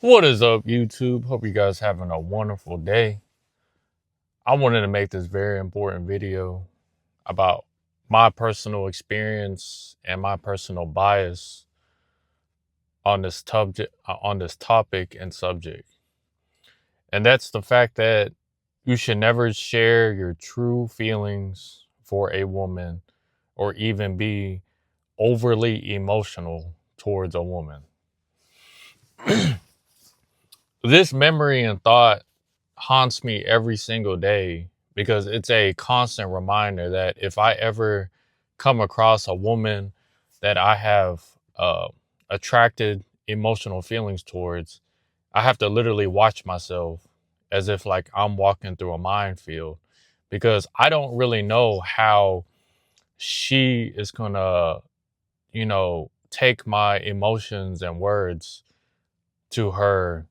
What is up, YouTube? Hope you guys having a wonderful day. I wanted to make this very important video about my personal experience and my personal bias on this topic and subject. And that's the fact that you should never share your true feelings for a woman or even be overly emotional towards a woman. This memory and thought haunts me every single day because it's a constant reminder that if I ever come across a woman that I have attracted emotional feelings towards, I have to literally watch myself as if like I'm walking through a minefield because I don't really know how she is gonna, take my emotions and words to her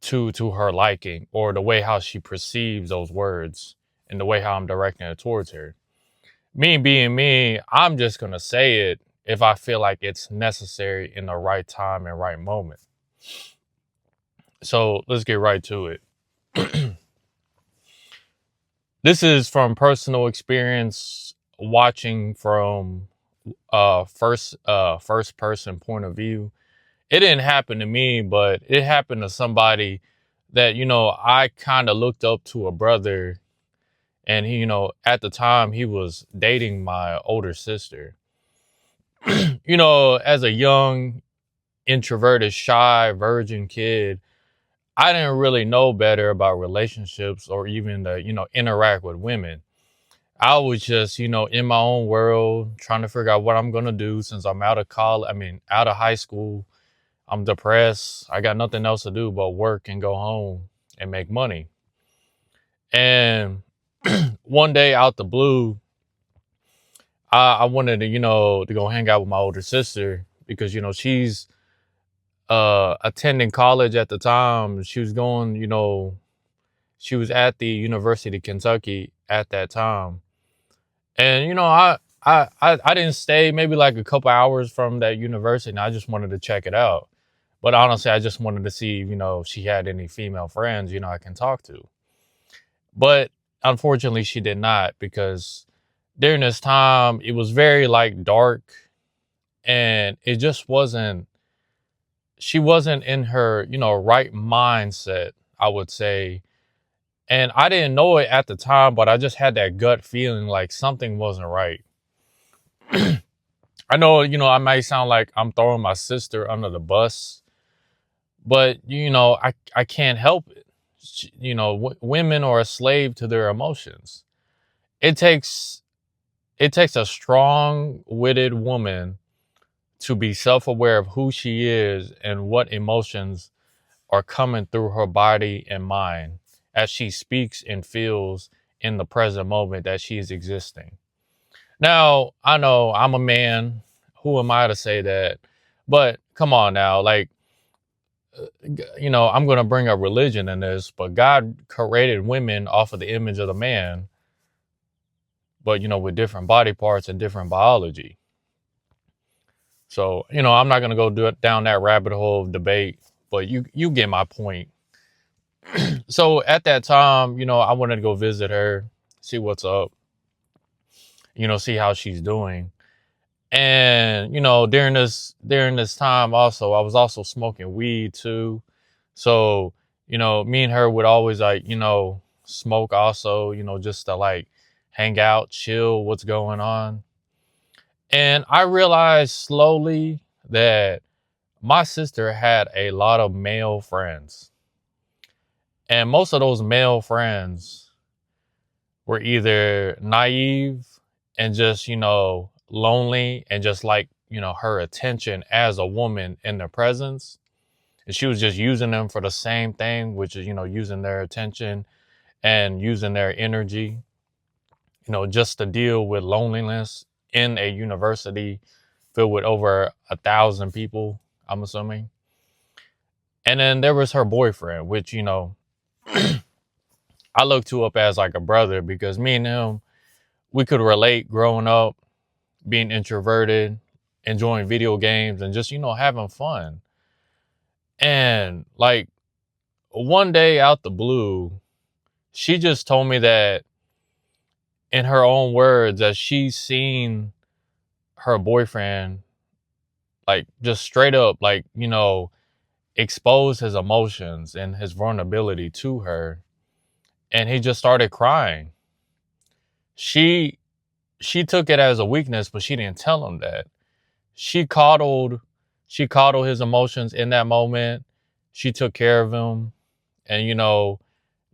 to her liking, or the way how she perceives those words and the way how I'm directing it towards her. Me being me, I'm just gonna say it if I feel like it's necessary in the right time and right moment. So let's get right to it. This is from personal experience, watching from first person point of view. It didn't happen to me, but it happened to somebody that I kind of looked up to, a brother. And he, at the time he was dating my older sister. As a young, introverted, shy, virgin kid, I didn't really know better about relationships or even to, interact with women. I was just, in my own world, trying to figure out what I'm gonna do since I'm out of college. Out of high school. I'm depressed. I got nothing else to do but work and go home and make money. And one day out the blue, I wanted to, to go hang out with my older sister because, she's attending college at the time. She was going, she was at the University of Kentucky at that time. And, I didn't stay maybe like a couple hours from that university, and I just wanted to check it out. But honestly, I just wanted to see, if she had any female friends, I can talk to. But unfortunately, she did not, because during this time, it was very like dark, and it just wasn't, she wasn't in her, right mindset, I would say. And I didn't know it at the time, but I just had that gut feeling like something wasn't right. I know, I might sound like I'm throwing my sister under the bus, but I can't help it. Women are a slave to their emotions. It takes a strong-witted woman to be self-aware of who she is and what emotions are coming through her body and mind as she speaks and feels in the present moment that she is existing. Now, I know I'm a man. Who am I to say that? But come on now, like, I'm going to bring up religion in this, but God created women off of the image of the man, but, with different body parts and different biology. So, I'm not going to go down that rabbit hole of debate, but you get my point. So at that time, I wanted to go visit her, see what's up, see how she's doing. And, during this time also, I was also smoking weed too. So, me and her would always like, smoke also, just to like hang out, chill, what's going on. And I realized slowly that my sister had a lot of male friends. And most of those male friends were either naive and just, lonely and just like, her attention as a woman in their presence. And she was just using them for the same thing, which is, using their attention and using their energy, just to deal with loneliness in a university filled with over 1,000 people, I'm assuming. And then there was her boyfriend, which, I looked to up as like a brother because me and him, we could relate growing up, being introverted, enjoying video games, and just, having fun. And like one day out the blue, she just told me that in her own words that she's seen her boyfriend like just straight up like, expose his emotions and his vulnerability to her, and he just started crying. She she took it as a weakness, but she didn't tell him that. She coddled she coddled his emotions in that moment. She took care of him and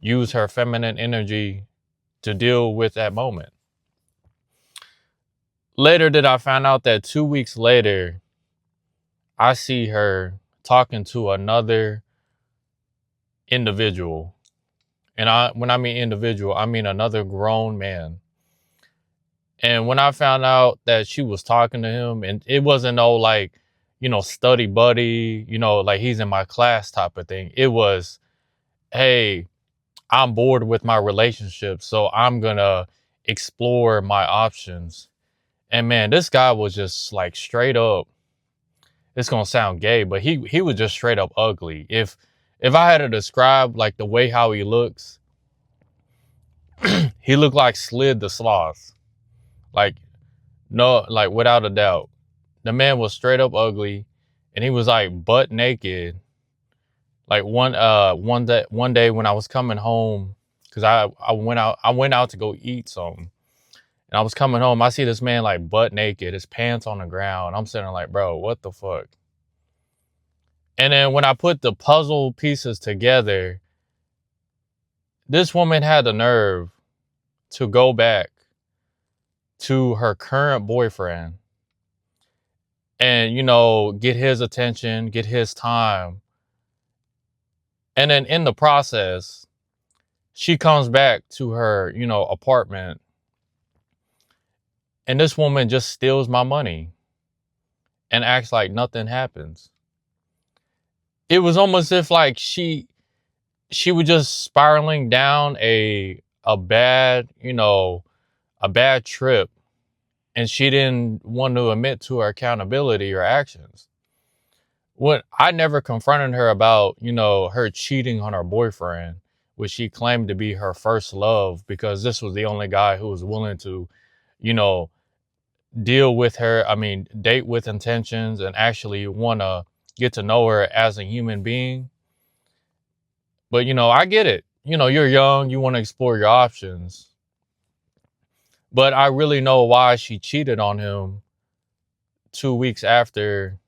used her feminine energy to deal with that moment. Later did I find out that 2 weeks later, I see her talking to another individual. And when I mean individual, I mean another grown man. And when I found out that she was talking to him, and it wasn't no like, study buddy, like he's in my class type of thing. It was, hey, I'm bored with my relationship, so I'm gonna explore my options. And man, this guy was just like straight up. It's gonna sound gay, but he was just straight up ugly. If I had to describe like the way how he looks, he looked like Slid the Sloth. Like no, like without a doubt. The man was straight up ugly, and he was like butt naked. Like one day when I was coming home, because I went out to go eat something. And I was coming home, I see this man like butt naked, his pants on the ground. I'm sitting like, bro, what the fuck? And then when I put the puzzle pieces together, this woman had the nerve to go back to her current boyfriend and, get his attention, get his time. And then in the process, she comes back to her, apartment, and this woman just steals my money and acts like nothing happens. It was almost if like she was just spiraling down a bad, a bad trip, and she didn't want to admit to her accountability or actions. When I never confronted her about, her cheating on her boyfriend, which she claimed to be her first love, because this was the only guy who was willing to, you know, deal with her. I mean, date with intentions and actually want to get to know her as a human being. But, I get it. You're young, you want to explore your options. But I really know why she cheated on him 2 weeks after,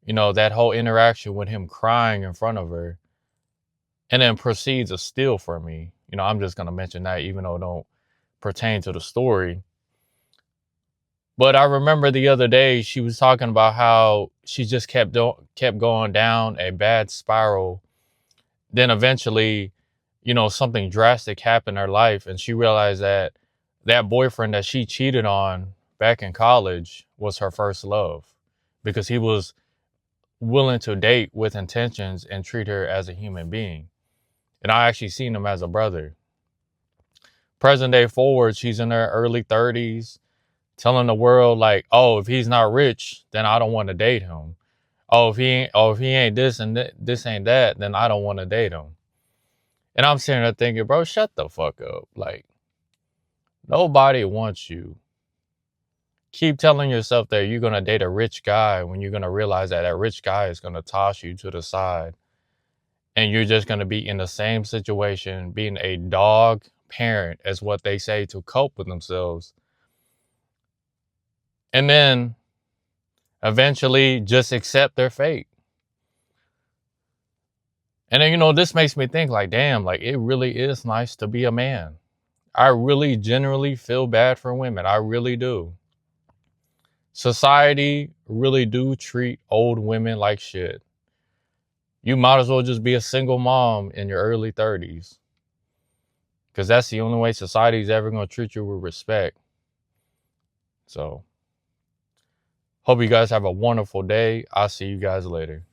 that whole interaction with him crying in front of her, and then proceeds to steal from me. I'm just going to mention that even though it don't pertain to the story. But I remember the other day she was talking about how she just kept going down a bad spiral. Then eventually, something drastic happened in her life, and she realized that that boyfriend that she cheated on back in college was her first love, because he was willing to date with intentions and treat her as a human being. And I actually seen him as a brother. Present day forward, she's in her early 30s, telling the world like, "Oh, if he's not rich, then I don't want to date him. If he ain't this and this ain't that, then I don't want to date him." And I'm sitting there thinking, bro, shut the fuck up. Like, nobody wants you. Keep telling yourself that you're gonna date a rich guy when you're gonna realize that that rich guy is gonna toss you to the side, and you're just gonna be in the same situation, being a dog parent, as what they say, to cope with themselves. And then eventually just accept their fate. And then, this makes me think like, damn, like it really is nice to be a man. I really generally feel bad for women. I really do. Society really do treat old women like shit. You might as well just be a single mom in your early 30s. Because that's the only way society's ever going to treat you with respect. So, hope you guys have a wonderful day. I'll see you guys later.